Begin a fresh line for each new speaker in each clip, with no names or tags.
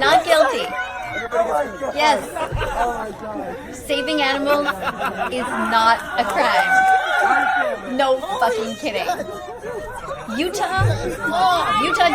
Not guilty. Yes. Saving animals is not a crime. No fucking kidding. Utah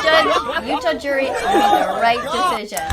judge, Utah jury made the right decision.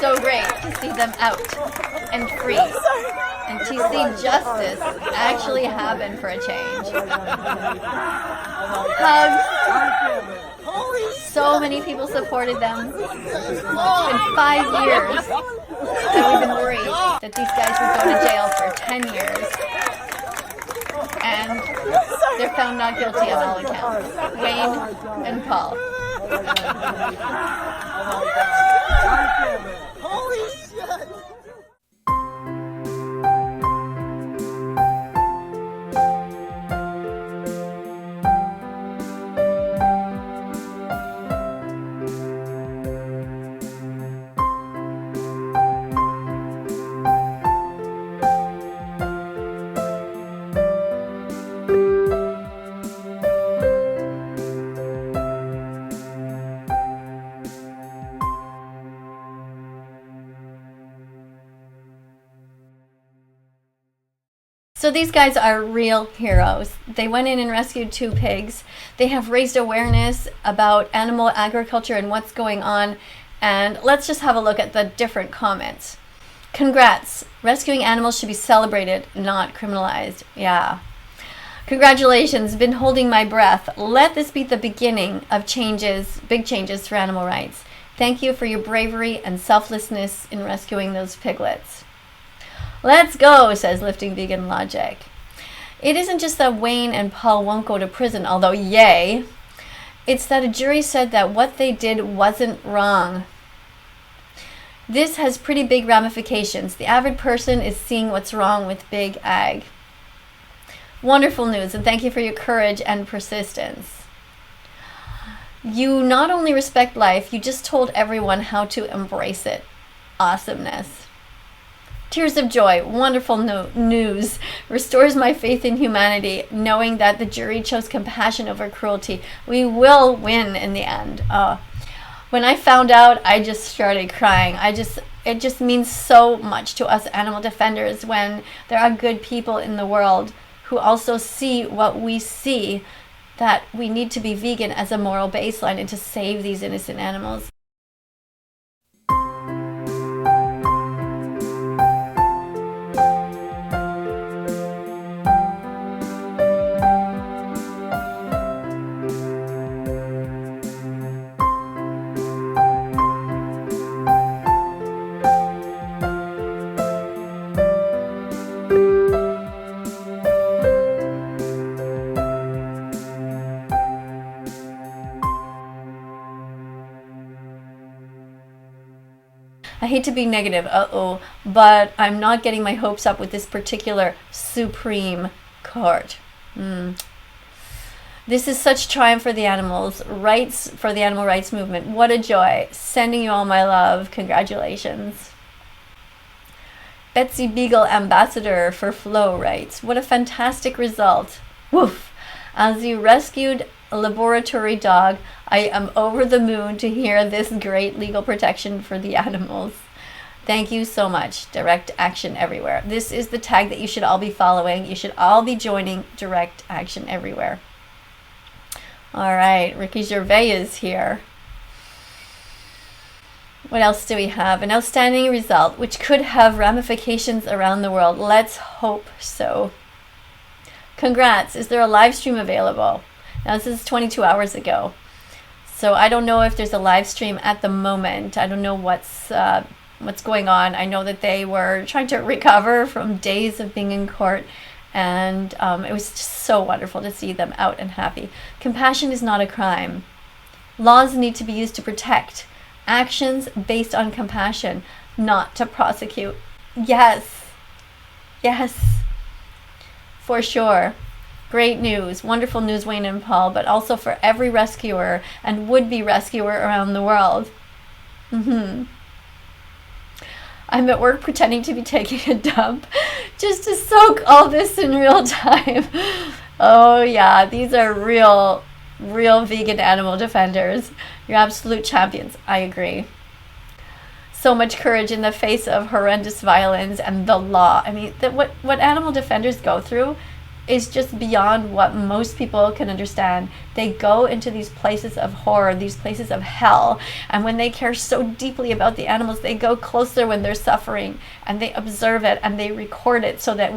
So great to see them out and free, and to see justice actually happen for a change. Hugs. So many people supported them. It's been 5 years that we've been worried that these guys would go to jail for 10 years. And they're found not guilty on all accounts. Wayne and Paul.
Holy shit!
So these guys are real heroes. They went in and rescued 2 pigs. They have raised awareness about animal agriculture and what's going on. And let's just have a look at the different comments. Congrats. Rescuing animals should be celebrated, not criminalized. Yeah. Congratulations. Been holding my breath. Let this be the beginning of changes, big changes for animal rights. Thank you for your bravery and selflessness in rescuing those piglets. Let's go, says Lifting Vegan Logic. It isn't just that Wayne and Paul won't go to prison, although yay. It's that a jury said that what they did wasn't wrong. This has pretty big ramifications. The average person is seeing what's wrong with big ag. Wonderful news, and thank you for your courage and persistence. You not only respect life, you just told everyone how to embrace it. Awesomeness. Tears of joy, wonderful news, restores my faith in humanity, knowing that the jury chose compassion over cruelty. We will win in the end. When I found out, I just started crying. It just means so much to us animal defenders when there are good people in the world who also see what we see, that we need to be vegan as a moral baseline and to save these innocent animals. I hate to be negative, but I'm not getting my hopes up with this particular Supreme Court. This is such triumph for the animals, rights for the animal rights movement. What a joy. Sending you all my love. Congratulations. Betsy Beagle, ambassador for Flow, writes, what a fantastic result. Woof. As you rescued a laboratory dog, I am over the moon to hear this great legal protection for the animals. Thank you so much. Direct Action Everywhere. This is the tag that you should all be following. You should all be joining Direct Action Everywhere. All right, Ricky Gervais is here. What else do we have? An outstanding result, which could have ramifications around the world. Let's hope so. Congrats. Is there a live stream available? Now, this is 22 hours ago. So I don't know if there's a live stream at the moment. I don't know what's going on. I know that they were trying to recover from days of being in court. And it was just so wonderful to see them out and happy. Compassion is not a crime. Laws need to be used to protect. Actions based on compassion, not to prosecute. Yes. Yes. For sure. Great news. Wonderful news, Wayne and Paul, but also for every rescuer and would-be rescuer around the world. I'm at work pretending to be taking a dump just to soak all this in real time. Oh yeah, these are real real vegan animal defenders. You're absolute champions. I agree. So much courage in the face of horrendous violence and the law. I mean, what animal defenders go through is just beyond what most people can understand. They go into these places of horror, these places of hell, and when they care so deeply about the animals, they go closer when they're suffering, and they observe it, and they record it so that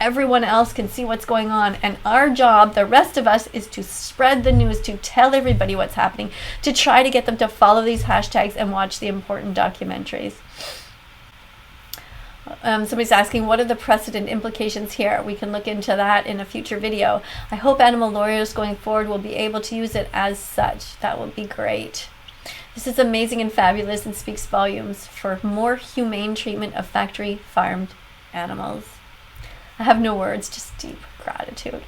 everyone else can see what's going on. And our job, the rest of us, is to spread the news, to tell everybody what's happening, to try to get them to follow these hashtags and watch the important documentaries. Somebody's asking, what are the precedent implications here? We can look into that in a future video. I hope animal lawyers going forward will be able to use it as such. That would be great. This is amazing and fabulous and speaks volumes for more humane treatment of factory farmed animals. I have no words, just deep gratitude.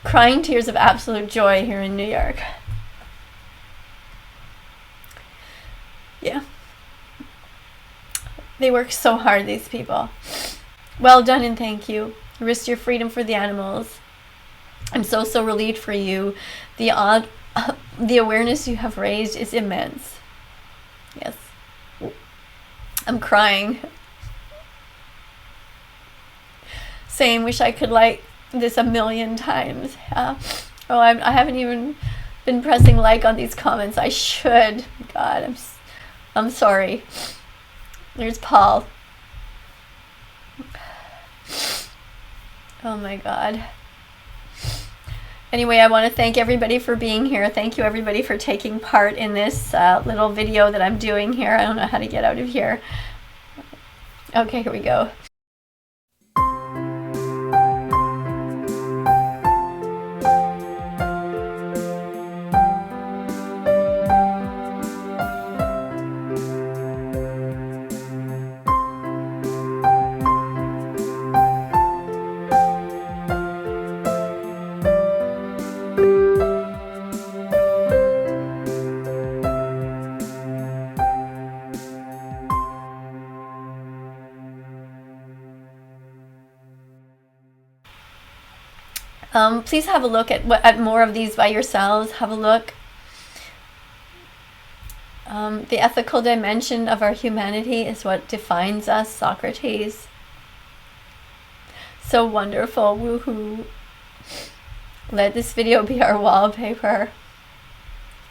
Crying tears of absolute joy here in New York. Yeah. They work so hard, these people. Well done and thank you. Risk your freedom for the animals. I'm so relieved for you. The awareness you have raised is immense. Yes. I'm crying. Same, wish I could like this 1,000,000 times. Yeah. Oh, I haven't even been pressing like on these comments. I should. God, I'm sorry. There's Paul. Oh my God. Anyway, I want to thank everybody for being here. Thank you everybody for taking part in this little video that I'm doing here. I don't know how to get out of here. Okay, here we go. Please have a look at more of these by yourselves. Have a look. The ethical dimension of our humanity is what defines us, Socrates. So wonderful. Woohoo. Let this video be our wallpaper.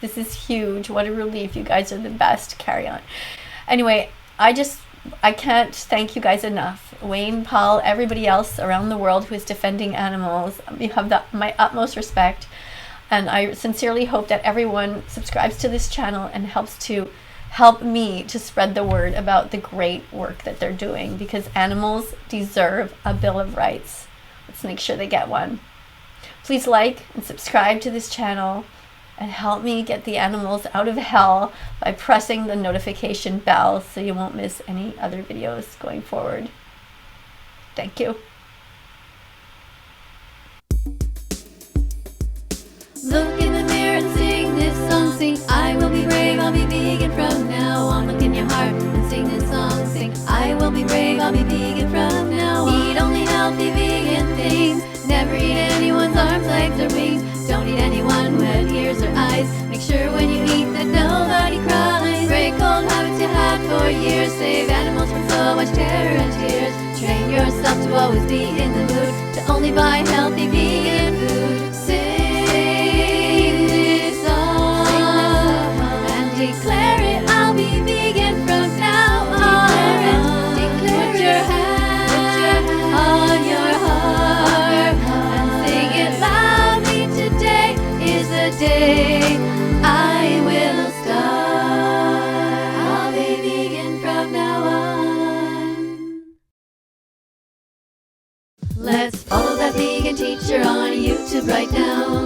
This is huge. What a relief. You guys are the best. Carry on. Anyway, I can't thank you guys enough. Wayne, Paul, everybody else around the world who is defending animals. You have my utmost respect. And I sincerely hope that everyone subscribes to this channel and help me to spread the word about the great work that they're doing, because animals deserve a Bill of Rights. Let's make sure they get one. Please like and subscribe to this channel and help me get the animals out of hell by pressing the notification bell so you won't miss any other videos going forward. Thank you.
Look in the mirror and sing this song, sing I will be brave, I'll be vegan from now on. Look in your heart and sing this song, sing I will be brave, I'll be vegan from now on. Eat only healthy vegan things, never eat anyone's arms, legs or wings. Don't eat anyone who had ears or eyes. Make sure when you eat that nobody cries. Break old habits you had for years, save animals from so much terror and tears. Train yourself to always be in the mood to only buy healthy vegan food. Sing this song and declare it, I'll be vegan from now on. Declare put your hand on your heart and sing it loudly. Today is the day I will start. I'll be vegan from now on. Let's follow that vegan teacher on YouTube right now.